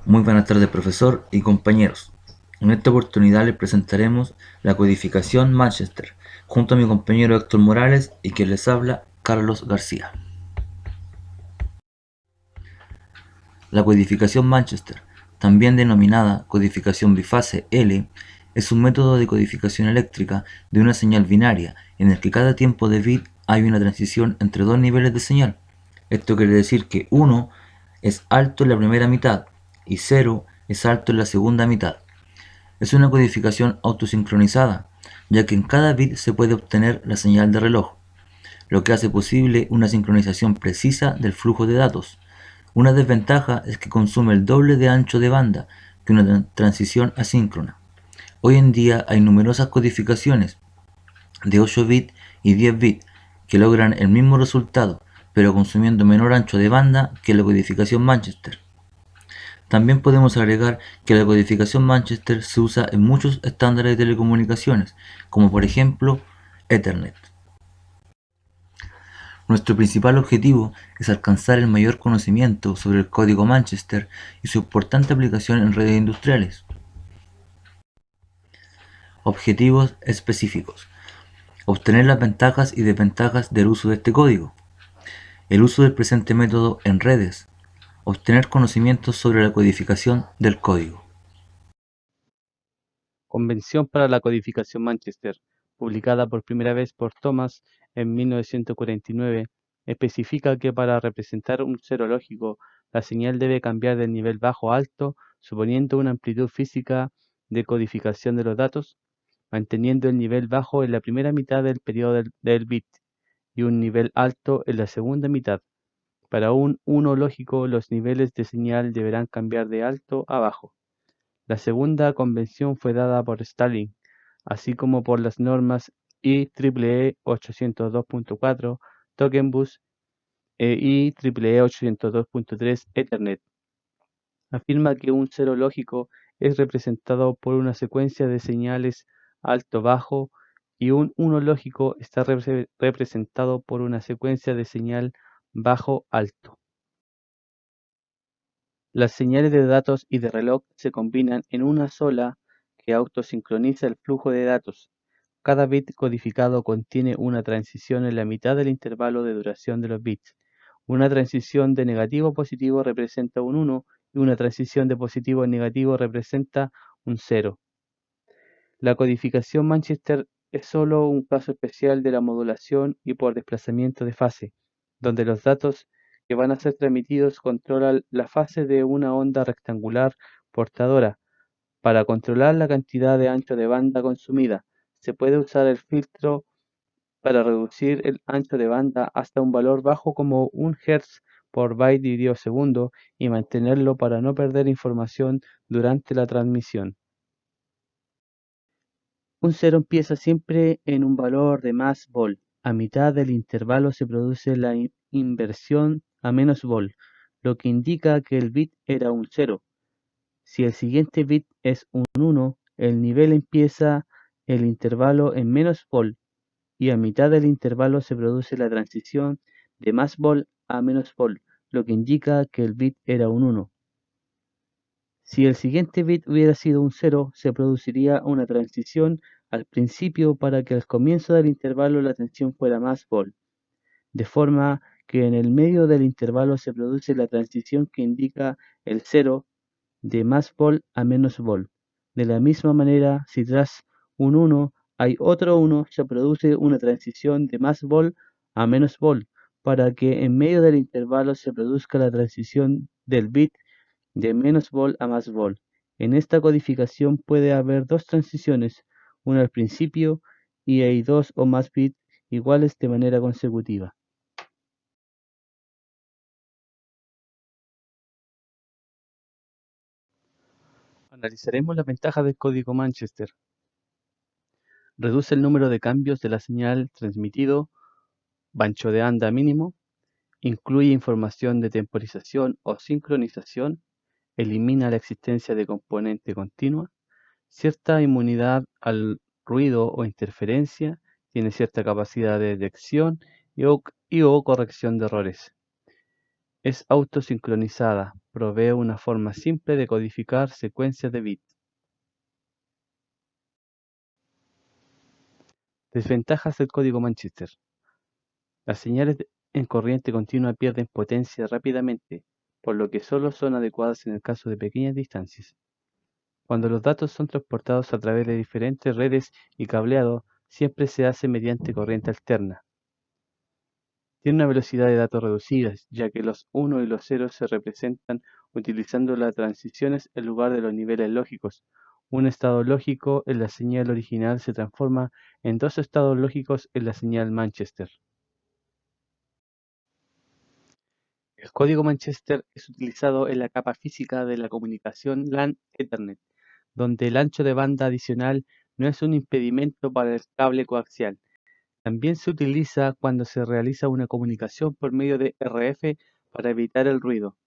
Muy buenas tardes, profesor y compañeros. En esta oportunidad les presentaremos la codificación Manchester, junto a mi compañero Héctor Morales y quien les habla, Carlos García. La codificación Manchester, también denominada codificación bifase L, es un método de codificación eléctrica de una señal binaria en el que cada tiempo de bit hay una transición entre dos niveles de señal. Esto quiere decir que 1 es alto en la primera mitad y 0 es alto en la segunda mitad. Es una codificación autosincronizada, ya que en cada bit se puede obtener la señal de reloj, lo que hace posible una sincronización precisa del flujo de datos. Una desventaja es que consume el doble de ancho de banda que una transición asíncrona. Hoy en día hay numerosas codificaciones de 8 bits y 10 bits que logran el mismo resultado, pero consumiendo menor ancho de banda que la codificación Manchester. También podemos agregar que la codificación Manchester se usa en muchos estándares de telecomunicaciones, como por ejemplo Ethernet. Nuestro principal objetivo es alcanzar el mayor conocimiento sobre el código Manchester y su importante aplicación en redes industriales. Objetivos específicos. Obtener las ventajas y desventajas del uso de este código. El uso del presente método en redes. Obtener conocimientos sobre la codificación del código. Convención para la Codificación Manchester, publicada por primera vez por Thomas en 1949, especifica que para representar un cero lógico, la señal debe cambiar del nivel bajo a alto, suponiendo una amplitud física de codificación de los datos, manteniendo el nivel bajo en la primera mitad del periodo del bit y un nivel alto en la segunda mitad. Para un 1 lógico, los niveles de señal deberán cambiar de alto a bajo. La segunda convención fue dada por Stalin, así como por las normas IEEE 802.4, Token Bus e IEEE 802.3 Ethernet. Afirma que un cero lógico es representado por una secuencia de señales alto-bajo y un 1 lógico está representado por una secuencia de señal bajo-alto. Las señales de datos y de reloj se combinan en una sola que autosincroniza el flujo de datos. Cada bit codificado contiene una transición en la mitad del intervalo de duración de los bits. Una transición de negativo a positivo representa un 1 y una transición de positivo a negativo representa un 0. La codificación Manchester es solo un caso especial de la modulación y por desplazamiento de fase, donde los datos que van a ser transmitidos controlan la fase de una onda rectangular portadora. Para controlar la cantidad de ancho de banda consumida, se puede usar el filtro para reducir el ancho de banda hasta un valor bajo como 1 Hz por byte dividido segundo y mantenerlo para no perder información durante la transmisión. Un cero empieza siempre en un valor de más vol. A mitad del intervalo se produce la inversión a menos vol, lo que indica que el bit era un 0. Si el siguiente bit es un 1, el nivel empieza el intervalo en menos vol y a mitad del intervalo se produce la transición de más vol a menos vol, lo que indica que el bit era un 1. Si el siguiente bit hubiera sido un 0, se produciría una transición al principio para que al comienzo del intervalo la tensión fuera más vol, de forma que en el medio del intervalo se produce la transición que indica el 0 de más vol a menos vol. De la misma manera, si tras un 1 hay otro 1, se produce una transición de más vol a menos vol, para que en medio del intervalo se produzca la transición del bit de menos vol a más vol. En esta codificación puede haber dos transiciones, una al principio y hay dos o más bits iguales de manera consecutiva. Analizaremos las ventajas del código Manchester. Reduce el número de cambios de la señal transmitido, ancho de banda mínimo, incluye información de temporización o sincronización, elimina la existencia de componente continua, cierta inmunidad al ruido o interferencia, tiene cierta capacidad de detección y o corrección de errores. Es autosincronizada, provee una forma simple de codificar secuencias de bits. Desventajas del código Manchester. Las señales en corriente continua pierden potencia rápidamente, por lo que solo son adecuadas en el caso de pequeñas distancias. Cuando los datos son transportados a través de diferentes redes y cableado, siempre se hace mediante corriente alterna. Tiene una velocidad de datos reducida, ya que los 1 y los 0 se representan utilizando las transiciones en lugar de los niveles lógicos. Un estado lógico en la señal original se transforma en dos estados lógicos en la señal Manchester. El código Manchester es utilizado en la capa física de la comunicación LAN Ethernet, donde el ancho de banda adicional no es un impedimento para el cable coaxial. También se utiliza cuando se realiza una comunicación por medio de RF para evitar el ruido.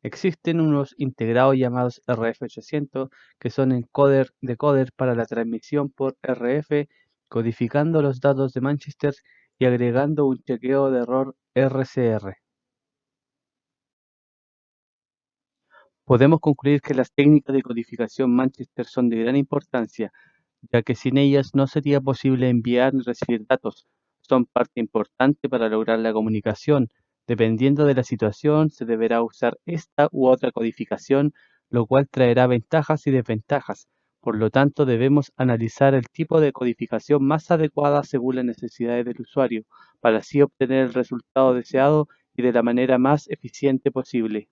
Existen unos integrados llamados RF800 que son encoder-decoder para la transmisión por RF, codificando los datos de Manchester y agregando un chequeo de error RCR. Podemos concluir que las técnicas de codificación Manchester son de gran importancia, ya que sin ellas no sería posible enviar ni recibir datos. Son parte importante para lograr la comunicación. Dependiendo de la situación, se deberá usar esta u otra codificación, lo cual traerá ventajas y desventajas. Por lo tanto, debemos analizar el tipo de codificación más adecuada según las necesidades del usuario, para así obtener el resultado deseado y de la manera más eficiente posible.